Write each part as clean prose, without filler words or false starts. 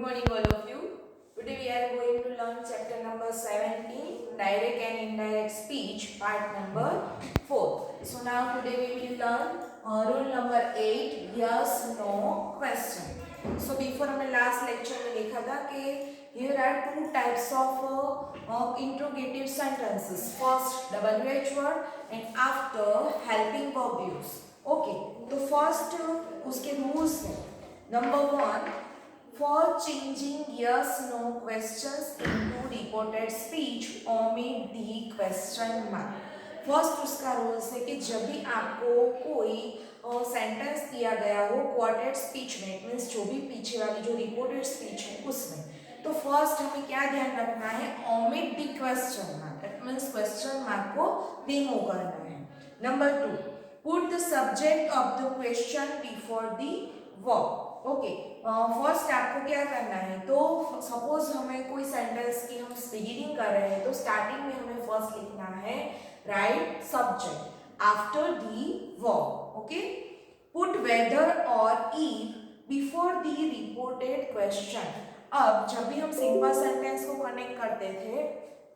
morning all of you. Today we are going to learn chapter number 17, direct and indirect speech, part number 4. So now today we will learn rule number 8, yes no question. So before हमने last lecture में देखा था कि here are two types of interrogative sentences. First WH word and after helping verb use. Okay, तो first उसके rules हैं. Number 1, for changing yes no questions into reported speech omit the question mark. First उसका rules है कि जब भी आपको कोई सेंटेंस दिया गया हो क्वार्टेड स्पीच में, मीन्स जो भी पीछे वाली जो रिपोर्टेड स्पीच है उसमें, तो फर्स्ट हमें क्या ध्यान रखना है, omit the question mark. It means question mark को रिमूव करना है. Number 2, put the subject of the question before the verb. Okay, first आपको क्या करना है, तो सपोज हमें कोई सेंटेंस की हम बिगिनिंग कर रहे हैं तो स्टार्टिंग में हमें फर्स्ट लिखना है right subject after the verb. Okay, put whether और if before the reported question. अब जब भी हम सिंपल सेंटेंस को कनेक्ट करते थे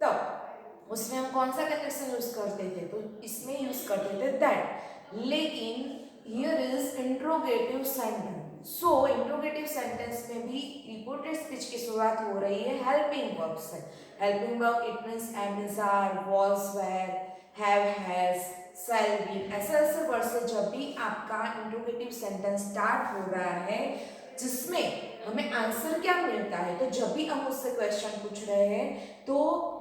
तब उसमें हम कौन सा कंडीशन यूज करते थे, तो इसमें यूज करते थे दैट. लेकिन here is interrogative sentence. So interrogative sentence में भी रिपोर्टेड स्पीच की शुरुआत हो रही है हेल्पिंग वर्ब से. Helping verb it means am is are, was were, have has, shall be, ऐसे ऐसे वर्ड से जब भी आपका इंट्रोगेटिव सेंटेंस स्टार्ट हो रहा है जिसमें हमें आंसर क्या मिलता है, तो जब भी हम उससे क्वेश्चन पूछ रहे हैं तो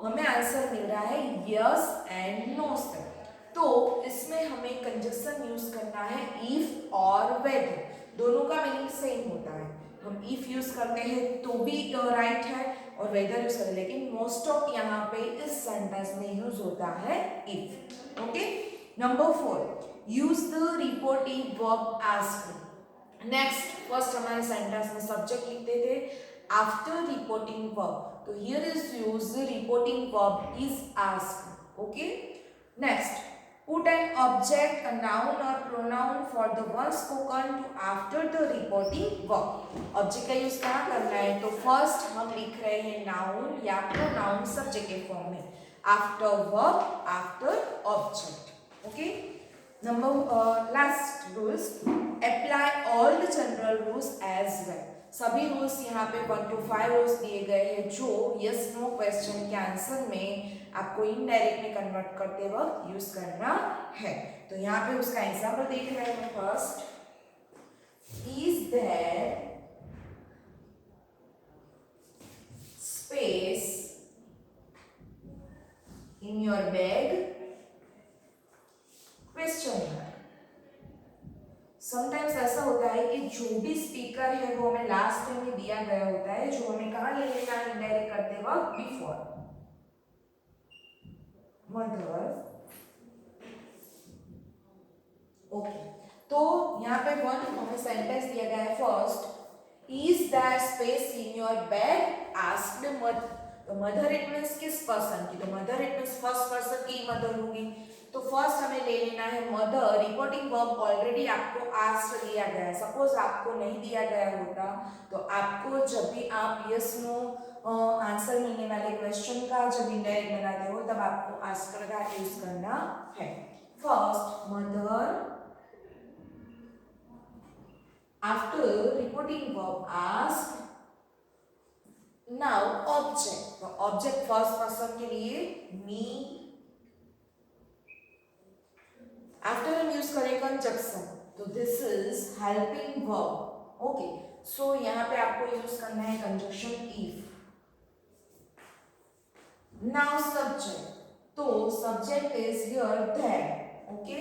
हमें आंसर मिल रहा है यस एंड नो से, तो इसमें हमें कंजक्शन यूज करना है इफ और वेदर. दोनों का मीनिंग सेम होता है. हम इफ यूज करते हैं तो भी राइट है और वेदर यूज करते हैं, लेकिन मोस्ट ऑफ यहाँ पे इस सेंटेंस में यूज होता है if. Okay, number 4, use the reportive verb asked. Next, first हमारे सेंटेंस में सब्जेक्ट लिखते थे आफ्टर रिपोर्टिंग वर्ब, तो here is use reporting verb is asked. Okay, next, put an object, a noun or pronoun for the word spoken to after the reporting verb. Object का use कहाँ करना है, तो first हम लिख रहे हैं नाउन या प्रोनाउन सब्जेक्ट के फॉर्म में, after verb after object. Okay, number last rules, apply all the general rules as well. सभी रूल्स यहाँ पे 1 to 5 रूल्स दिए गए हैं जो यस नो क्वेश्चन के आंसर में आपको इनडायरेक्ट में कन्वर्ट करते वक्त यूज करना है. तो यहाँ पे उसका एग्जाम्पल देख रहे हैं. First, is there space in your bag, question mark. Sometimes ऐसा होता है कि जो भी स्पीकर है वो हमें लास्ट में दिया गया होता है, जो हमें कहाँ ले लेना है इनडायरेक्ट करते वक्त, बिफोर. मदर. ओके, तो यहाँ पे वन हमें सेंटेंस दिया गया है. First, is there space in your bag asked mother. तो मदर इट मींस किस पर्सन की, तो mother it means first person की मदर होगी. तो फर्स्ट हमें ले लेना है मदर. रिपोर्टिंग वर्ब ऑलरेडी आपको आस्क्ड दिया गया है. सपोज आपको नहीं दिया गया होता तो आपको जब भी आप यस नो आंसर मिलने वाले क्वेश्चन का जब इनडायरेक्ट बनाते हो तब आपको आस्क्ड का यूज करना है. First, mother after reporting verb asked. Now object, तो ऑब्जेक्ट फर्स्ट पर्सन के लिए मी. आफ्टर हम यूज करें कंजक्शन, तो this is helping verb. Okay, so यहाँ पे आपको यूज करना है कंजक्शन इफ. नाउ सब्जेक्ट, तो subject is here there. Okay,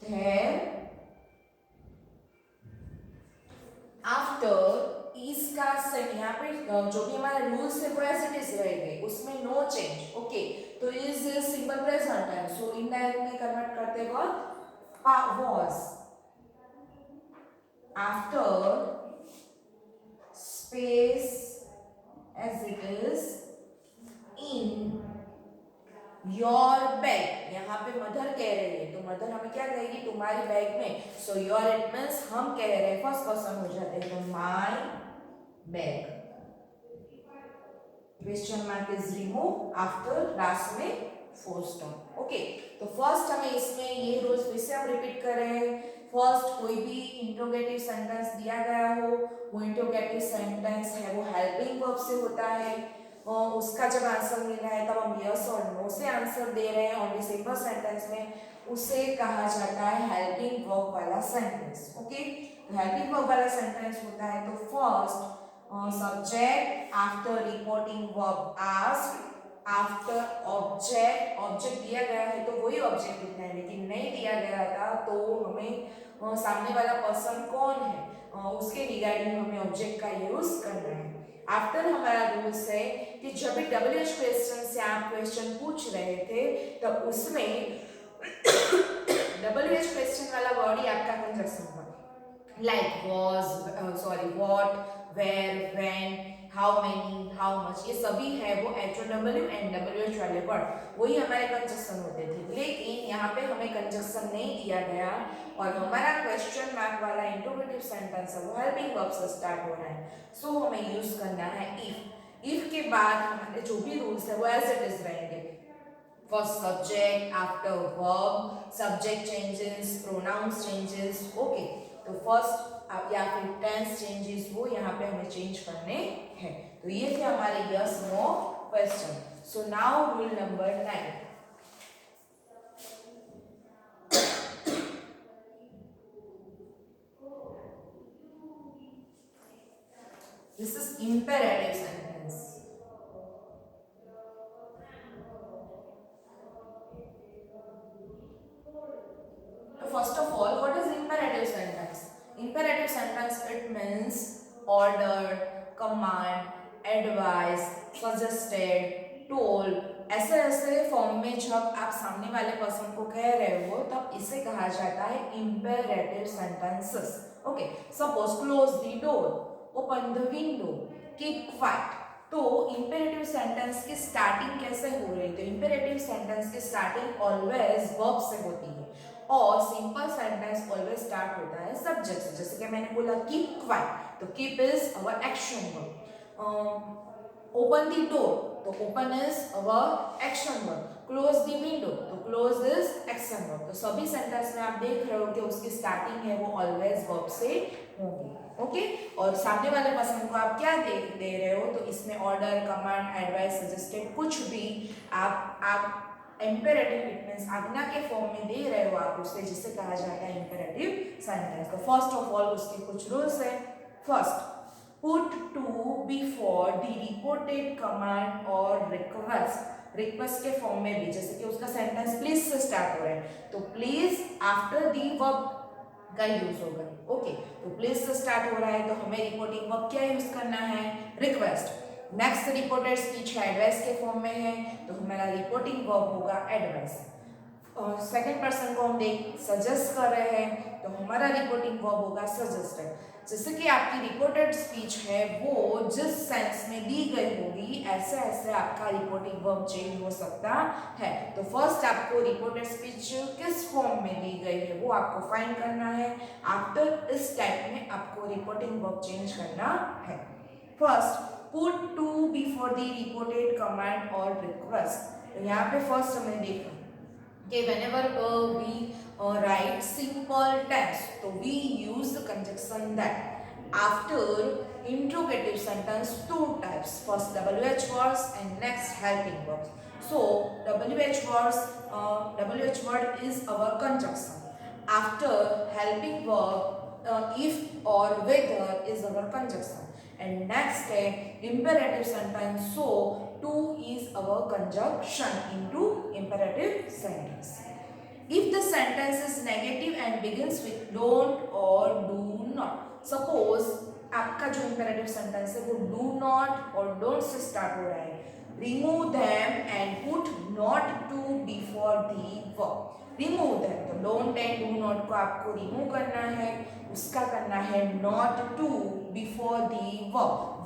there after इसका सेट. यहाँ पे जो भी हमारे रूल्स है वो एज इट इज रहेंगे, उसमें नो चेंज. ओके, तो इज सिंपल प्रेजेंट है, सो इनडायरेक्ट में कन्वर्ट करते वक्त was after space as it is in your bag. यहाँ पे मदर कह रही है तो मदर हमें क्या कहेगी, तुम्हारी बैग में. सो योर इट मींस हम कह रहे हैं फर्स्ट पर्सन हो जाते हैं, तो my bag. Question mark is remove after last में फोर स्टॉप। ओके, तो फर्स्ट हमें इसमें ये रूल्स फिर से हम रिपीट कर रहे हैं। फर्स्ट, कोई भी इंट्रोगेटिव सेंटेंस दिया गया हो, वो इंट्रोगेटिव सेंटेंस है वो हेल्पिंग वर्ब से होता है, और उसका जब आंसर मिल रहा है तब हम यस और नो से आंसर दे रहे हैं और सिंपल सेंटेंस में उसे कहा जाता है हेल्पिंग वर्ब वाला सेंटेंस। ओके, तो हेल्पिंग वर्ब वाला सेंटेंस होता है तो first subject after reporting verb asked after object दिया गया है तो वही ऑब्जेक्ट लिखना है, लेकिन नहीं दिया गया था तो हमें सामने वाला पर्सन कौन है उसके रिगार्डिंग हमें ऑब्जेक्ट का यूज करना है। आफ्टर हमारा रूल्स है कि जब भी WH क्वेश्चन से आप क्वेश्चन पूछ रहे थे तब उसमें WH क्वेश्चन वाला वर्ड ही आपका कंजक्शन होगा, like what, where, when, how many, how much, ये सभी है वो HOW एंड WH वाले वर्ड वही हमारे कंजक्शन होते थे, लेकिन यहाँ पे हमें कंजक्शन नहीं दिया गया और हमारा क्वेश्चन मार्क वाला इंट्रोगेटिव सेंटेंस है वो हेल्पिंग वर्ब से स्टार्ट हो रहा है। सो हमें यूज करना है इफ के बाद हमारे जो भी रूल्स है वो एज इट इज रहेंगे। First subject after verb, subject changes, pronouns changes. Okay, तो फर्स्ट या फिर टेंस चेंजेस वो यहाँ पे हमें चेंज करने हैं। तो ये थे हमारे yes no question. So now rule number 9। This is imperative sentence. First of all, what is imperative sentence? Imperative sentence, it means order, command, advice, suggested, told। ऐसे ऐसे फॉर्म में जब आप सामने वाले पर्सन को कह रहे हो तब इसे कहा जाता है imperative sentences। Okay, suppose close the door, open the window, keep quiet. तो इंपेरेटिव सेंटेंस की स्टार्टिंग कैसे हो रही है? तो इंपेरेटिव सेंटेंस की स्टार्टिंग ऑलवेज वर्ब से होती है और सिंपल सेंटेंस ऑलवेज स्टार्ट होता है सब्जेक्ट से। जैसे कि मैंने बोला कीप क्वाइट, तो keep is our action verb. Open the door, तो open is our action verb. Close the window, तो क्लोज इज एक्शन वर्ब। तो सभी सेंटेंस में आप देख रहे हो कि उसकी स्टार्टिंग है वो ऑलवेज वर्ब से होगी। ओके, और सामने वाले पर्सन को आप क्या दे रहे हो? तो इसमें ऑर्डर, कमांड, एडवाइस, सजेस्टेड कुछ भी आप इंपेरेटिव इट मींस आज्ञा के फॉर्म में दे रहे हो आप उसे, जिसे कहा जाता है इंपेरेटिव सेंटेंस। तो फर्स्ट ऑफ ऑल उसके कुछ रूल्स है। First, put to before the reported command और रिक्वेस्ट के फॉर्म में भी, जैसे कि उसका सेंटेंस प्लीज से स्टार्ट हो रहा है तो प्लीज आफ्टर दी वर्ब का यूज होगा। ओके, तो प्लीज से स्टार्ट हो रहा है तो हमें रिपोर्टिंग वर्ब क्या यूज करना है? रिक्वेस्ट। नेक्स्ट रिपोर्टेड स्पीच है एडवाइस के फॉर्म में है तो हमारा रिपोर्टिंग वर्ब होगा एडवाइस। और सेकेंड पर्सन को हम सजेस्ट कर रहे हैं तो हमारा रिपोर्टिंग वर्ब होगा सजेस्टेड। जैसे कि आपकी रिपोर्टेड स्पीच है वो जिस सेंस में दी गई होगी ऐसे ऐसे आपका रिपोर्टिंग वर्ब चेंज हो सकता है। तो फर्स्ट आपको रिपोर्टेड स्पीच किस फॉर्म में दी गई है वो आपको फाइंड करना है। आफ्टर इस टाइप में आपको रिपोर्टिंग वर्ब चेंज करना है। First, put to before the reported command और रिक्वेस्ट। तो यहाँ पे फर्स्ट हमने देखा कि whenever we write simple tense so we use the conjunction that after interrogative sentence two types, first WH words and next helping verbs. So WH word is our conjunction, after helping verb if or whether is our conjunction, and next imperative sentence so to is our conjunction into imperative sentence. If the sentence is negative and begins with don't or do not, suppose आपका जो imperative sentence है वो do not और don't से start हो रहा है, remove them and put not to before the verb. remove them, तो don't and do not को आपको remove करना है, उसका करना है not to before the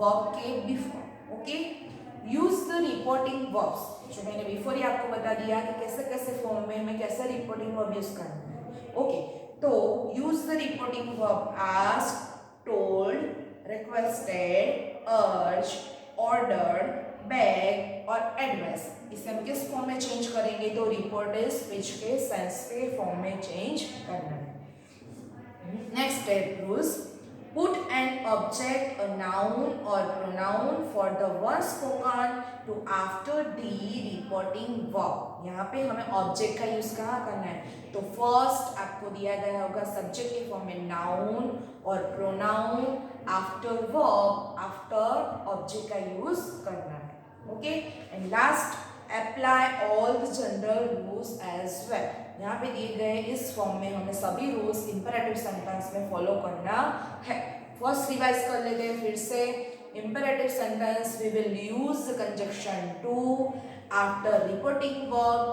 verb के before। Okay, use the reporting verbs, जो मैंने बिफोर ही आपको बता दिया कि कैसे कैसे फॉर्म में हमें कैसे रिपोर्टिंग वर्ब यूज करना है। ओके, तो use the reporting verb asked, told, requested, अर्ज, ऑर्डर्ड, बेग और एडवाइस, इसे हम किस फॉर्म में चेंज करेंगे? तो रिपोर्टेड स्पीच के सेंस के फॉर्म में चेंज करना है। Next step rules, put an object, a noun or pronoun for the one spoken to after the reporting verb। यहाँ पे हमें ऑब्जेक्ट का यूज कहाँ करना है? तो फर्स्ट आपको दिया गया होगा सब्जेक्ट के फॉर्म में नाउन और pronoun, after verb, after object का यूज करना है। Okay, and last apply all the general rules as well. यहाँ पे दिए गए इस फॉर्म में हमें सभी रूल्स इंपेरेटिव सेंटेंस में फॉलो करना है। फर्स्ट रिवाइज कर लेते हैं फिर से। Imperative sentence we will use the conjunction to after reporting verb.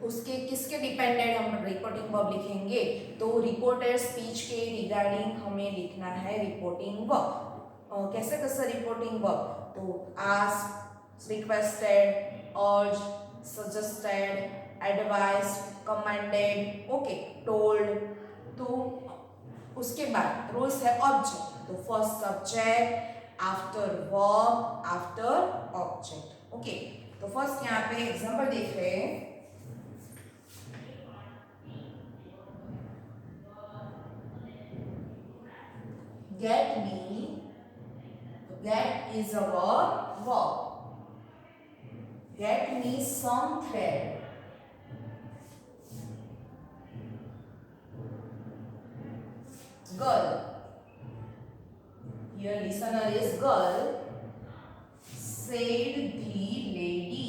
उसके किसके डिपेंडेंट हम रिपोर्टिंग वर्ब लिखेंगे? तो रिपोर्टेड स्पीच के रिगार्डिंग हमें लिखना है रिपोर्टिंग वर्ब। कैसे रिपोर्टिंग वर्ब? तो आस्क, रिक्वेस्टेड, अर्ज, suggested, advised, commanded, okay, told. तो उसके बाद रूल्स है ऑब्जेक्ट, तो first subject, after verb, after object. Okay, तो फर्स्ट यहाँ पे एग्जांपल देख रहे हैं। Get me, get is a verb. Get me some thread. Girl. Here listener is girl. Said the lady.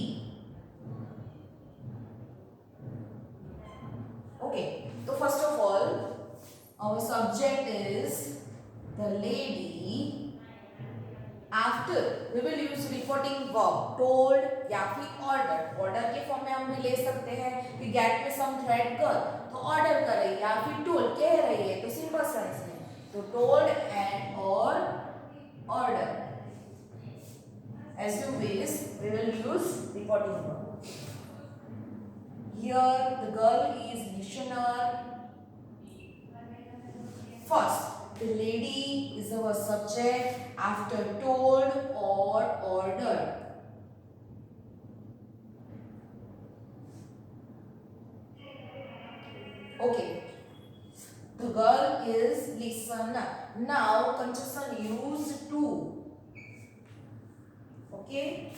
Okay. So first of all, our subject is the lady. After we will use reporting verb told या फिर ordered। order के form में हम भी ले सकते हैं कि get me some thread girl, तो order कर रही है, या फिर told कह रही है, तो सिंपल सेंस में तो told and or order। as you wish we will use reporting verb। here the girl is listener। first the lady is our subject after told or ordered। Okay, the girl is listener। now conjunction used to, okay,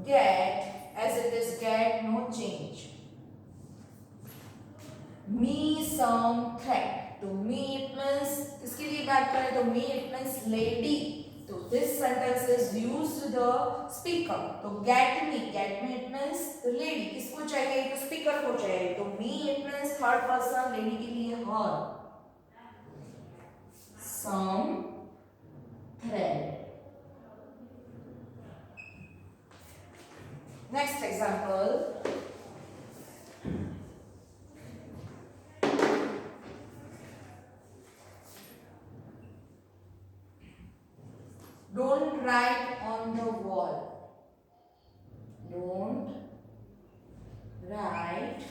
get, as it is get, no change। me some thread, तो me it means किसके लिए बात करें? तो me it means lady, तो this sentence is used to the speaker। तो get me it means the lady, किसको चाहिए? तो speaker को चाहिए, तो me it means third person, lady के लिए her। some thread। next example, don't write on the wall। don't write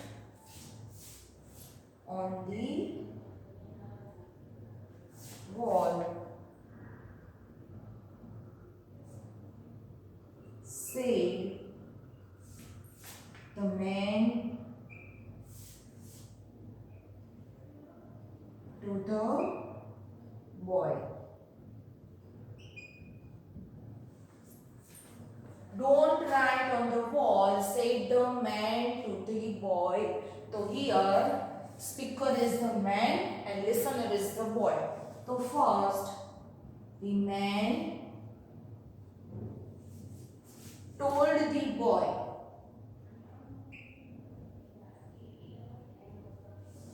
on the wall। say the man to the boy। don't write on the wall, said the man to the boy। तो here speaker is the man and listener is the boy। तो first the man told the boy।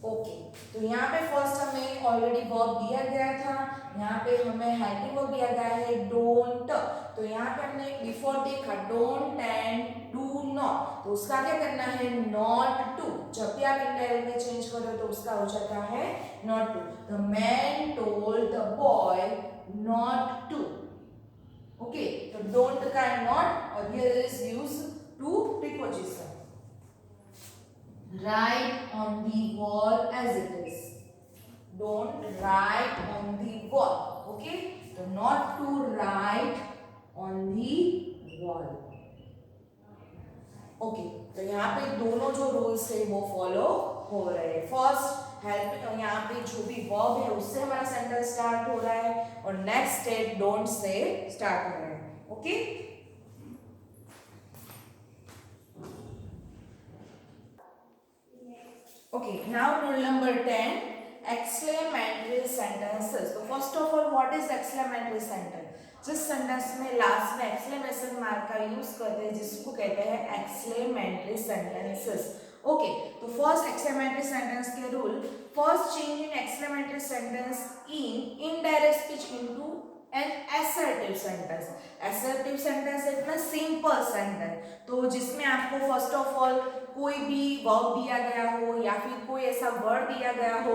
Okay, तो यहाँ पे first हमें already verb दिया गया था, यहाँ पे हमें हेल्पिंग वर्ब दिया गया है डोंट। तो यहाँ पे हमने बिफोर देखा डोंट एंड डू नॉट, तो उसका क्या करना है? Not to. जब भी आप इंडायरेक्ट में चेंज करो तो उसका हो जाता है not to. The man told the boy not to. Okay, तो डोंट का नॉट और here is use to preposition. write on the wall as it is। don't write on the wall। okay, तो not to write on the wall. Okay तो यहाँ पे दोनों जो rules है वो फॉलो हो रहे हैं. फर्स्ट हेल्प, यहाँ पे जो भी वर्ब है उससे हमारा सेंटेंस स्टार्ट हो रहा है और नेक्स्ट है डोंट से स्टार्ट हो रहा है. Okay Okay, now rule number 10, exclamatory sentences. So first of all, what is exclamatory sentence? जिस सेंटेंस में लास्ट में एक्सक्लेमेशन मार्क का यूज करते हैं जिसको कहते हैं एक्सक्लेमेटरी सेंटेंसेस. ओके तो फर्स्ट एक्सक्लेमेटरी सेंटेंस के rule, first change in exclamatory sentence in indirect speech into an assertive sentence. assertive sentence इतना सिंपल सेंटेंस तो जिसमें आपको फर्स्ट ऑफ ऑल कोई भी वर्ब दिया गया हो या फिर कोई ऐसा वर्ड दिया गया हो,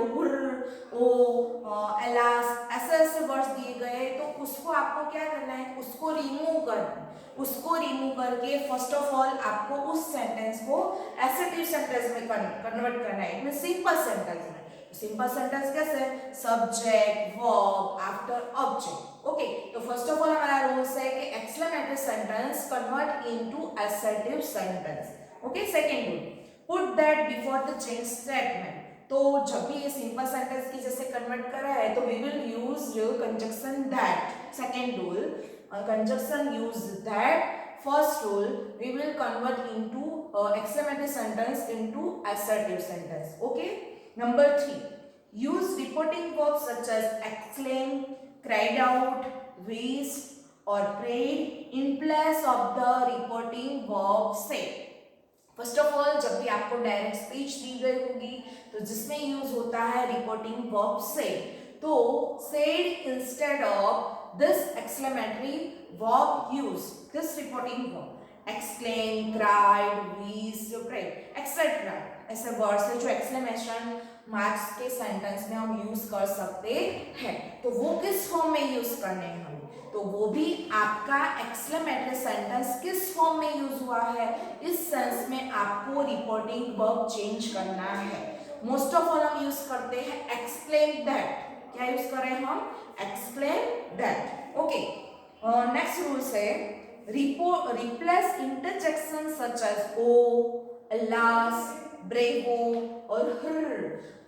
एलास, ऐसे ऐसे वर्ड्स दिए गए तो उसको आपको क्या करना है, उसको रिमूव करना है. उसको रिमूव करके फर्स्ट ऑफ ऑल आपको उस सेंटेंस को assertive सेंटेंस में कन्वर्ट करना है. इतने सिंपल सेंटेंस में. सिंपल सेंटेंस कैसे, subject verb after object. Okay तो फर्स्ट ऑफ ऑल हमारा रूल्स है कि exclamatory sentence convert into assertive sentence. Okay second rule, put that before the change statement. तो जब भी ये सिंपल सेंटेंस की जैसे कन्वर्ट कर रहा है तो we will use conjunction that. Second rule, conjunction use that. First rule, we will convert into exclamatory sentence into assertive sentence. Okay. Number 3, use reporting verbs such as exclaim, cried out, wished or prayed in place of the reporting verb say. First of all जब भी आपको direct speech दी गई होगी तो जिसमें use होता है reporting verb से, तो said instead of this exclamatory verb use this reporting verb. exclaim, cried, wished, prayed, etc. ऐसे वर्ड्स है जो एक्सक्लेमेशन मार्क्स के सेंटेंस में हम यूज कर सकते हैं. तो वो किस फॉर्म में यूज करने हैं हम, तो वो भी आपका एक्सक्लेमेटरी सेंटेंस किस फॉर्म में यूज हुआ है, इस सेंस में आपको रिपोर्टिंग वर्ब चेंज करना है. मोस्ट ऑफ ऑल हम यूज करते हैं एक्सक्लेम दैट. क्या यूज कर रहे हैं हम, exclaim that. Okay next rules है रिप्लेस इंटरजेक्शन सच एज ओ, अलास, ब्रेवो और हर.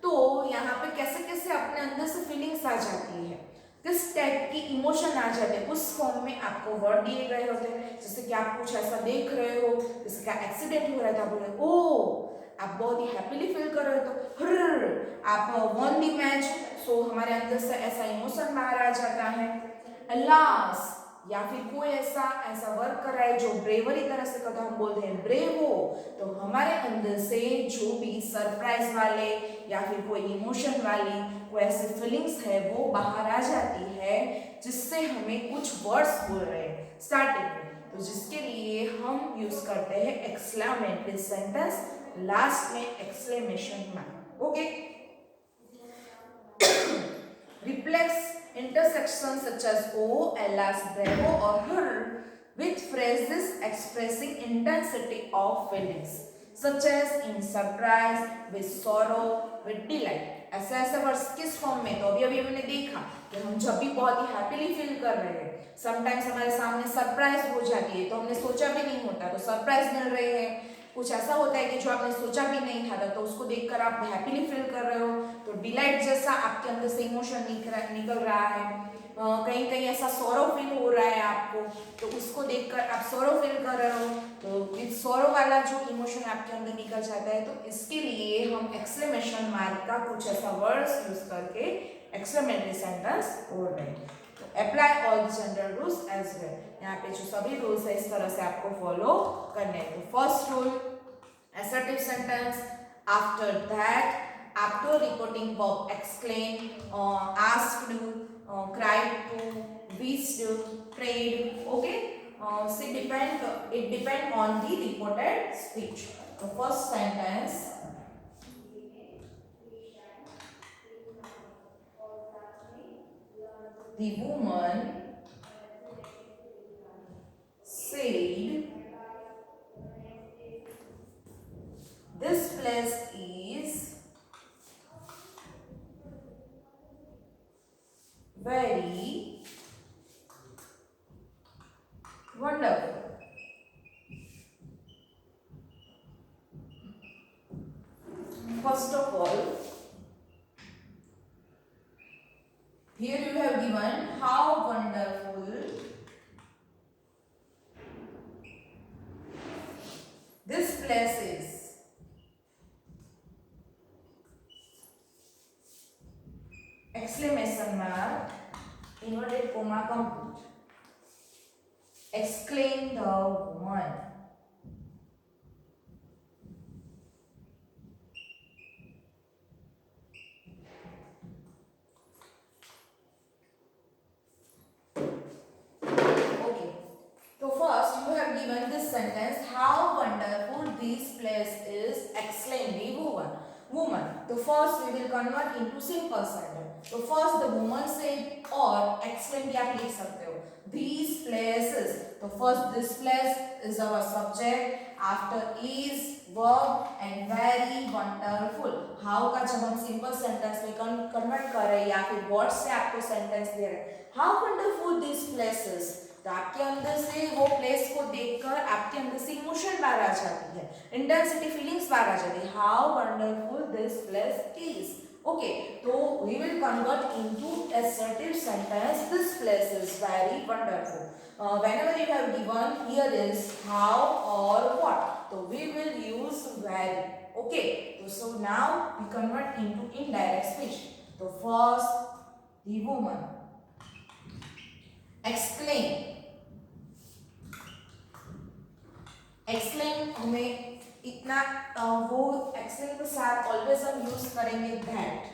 तो यहाँ पे कैसे कैसे अपने अंदर से फीलिंग्स आ जाती है, किस टाइप की इमोशन आ जाते हैं, उस फॉर्म में आपको वर्ड दिए गए होते हैं. जैसे कि आप कुछ ऐसा देख रहे हो, किसी का एक्सीडेंट हो रहा था, बोले ओ, आप बहुत ही हैप्पीली फील कर रहे हो तो हर. आप वन द मैच, सो हमारे अंदर से ऐसा इमोशन बाहर आ जाता है. अलास, या फिर कोई ऐसा वर्क कर रहा है जो ब्रेवरी तरह से करता, हम बोलते हैं ब्रेवो. तो हमारे अंदर से जो भी सरप्राइज वाले या फिर कोई इमोशन वाली कोई ऐसी फीलिंग्स है वो बाहर आ जाती है जिससे हमें कुछ वर्ड्स बोल रहे हैं स्टार्टिंग में, तो जिसके लिए हम यूज करते हैं एक्सक्लेमेटरी सेंटेंस, लास्ट में exclamation mark. Okay replace intersections such as o, alas, bravo or her with phrases expressing intensity of feelings such as in surprise, with sorrow, with delight. ऐसे ऐसे वर्ड्स किस form में, तो अभी हमने देखा कि हम जब भी बहुत ही हैप्पीली फील कर रहे हैं, समटाइम्स हमारे सामने सरप्राइज हो जाती है तो हमने सोचा भी नहीं होता तो सरप्राइज मिल रहे हैं. कुछ ऐसा होता है कि जो आपने सोचा भी नहीं था तो उसको देखकर आप हैप्पीली फील कर रहे हो, तो डिलाइट जैसा आपके अंदर से इमोशन निकल रहा है. कहीं कहीं ऐसा सौरव फील हो रहा है आपको, तो उसको देखकर आप सौरव फील कर रहे हो, तो विद सौरव वाला जो इमोशन आपके अंदर निकल जाता है, तो इसके लिए हम एक्सक्लेमेशन मार्क का कुछ ऐसा वर्ड्स यूज करके एक्सक्लेमेटरी सेंटेंस बोल रहे हैं. Apply all general rules as well. यहाँ पे जो सभी रूल्स है इस तरह से आपको फॉलो करने हैं. तो first rule assertive sentence, after that after reporting verb exclaim, asked, cried to, wished, prayed. Okay, so it depend on the reported speech. The first sentence, the woman said this place is very wonderful. First of all, here you have given how wonderful this place is. Exclamation mark, inverted comma complete. Exclaim the woman. Okay. So first you have given this sentence, how wonderful this place is, exclaimed the woman. So first we will convert into simple sentence. So first the woman said, or exclaim भी आप लिख सकते हो, these places. So first this place is our subject, after is verb and very wonderful. how का जब हम simple sentence में convert कर रहे हैं या फिर word से आपको sentence दे रहे हैं, how wonderful these places, तो आपके अंदर से वो प्लेस को देखकर आपके अंदर से इमोशन बाहर आ जाती है, इंटेंसिटी फीलिंग्स बाहर आ जाती है, how wonderful this place is. Okay, तो we will convert into assertive sentence, this place is very wonderful. Whenever you have given here is how or what, so we will use very. Okay, so now we convert into indirect speech. So first the woman exclaim. Exclaim हमें इतना वो exclaim के साथ always हम use करेंगे that.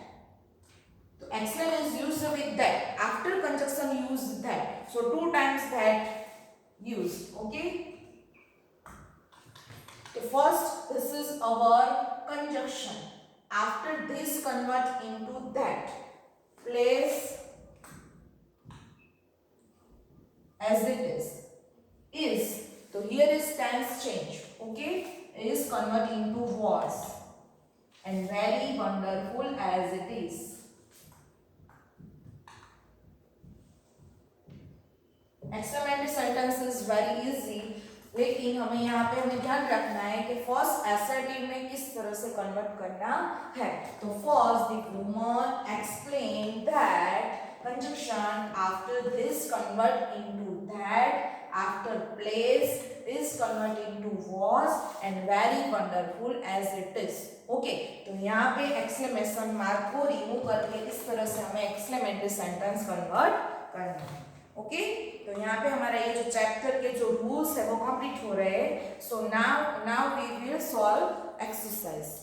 तो exclaim is used with that, after conjunction use that, so 2 times that use. Okay, तो first this is our conjunction, after this convert into that, place as it is. So here is tense change. Okay, is convert into was, and very wonderful as it is. Exclamatory sentence is very easy, लेकिन हमें यहाँ पे हमें ध्यान रखना है कि first assertive में किस तरह से कन्वर्ट करना है. तो first the woman explain that, conjunction after this convert into that, after place is convert into was, and very wonderful as it is. Okay, तो यहाँ पे एक्सक्लेमेशन मार्क को रिमूव करके इस तरह से हमें एक्सक्लेमेटरी सेंटेंस कन्वर्ट करना है. ओके, तो यहाँ पे हमारा ये जो चैप्टर के जो रूल्स है वो कंप्लीट हो रहे हैं. So now we will solve exercise.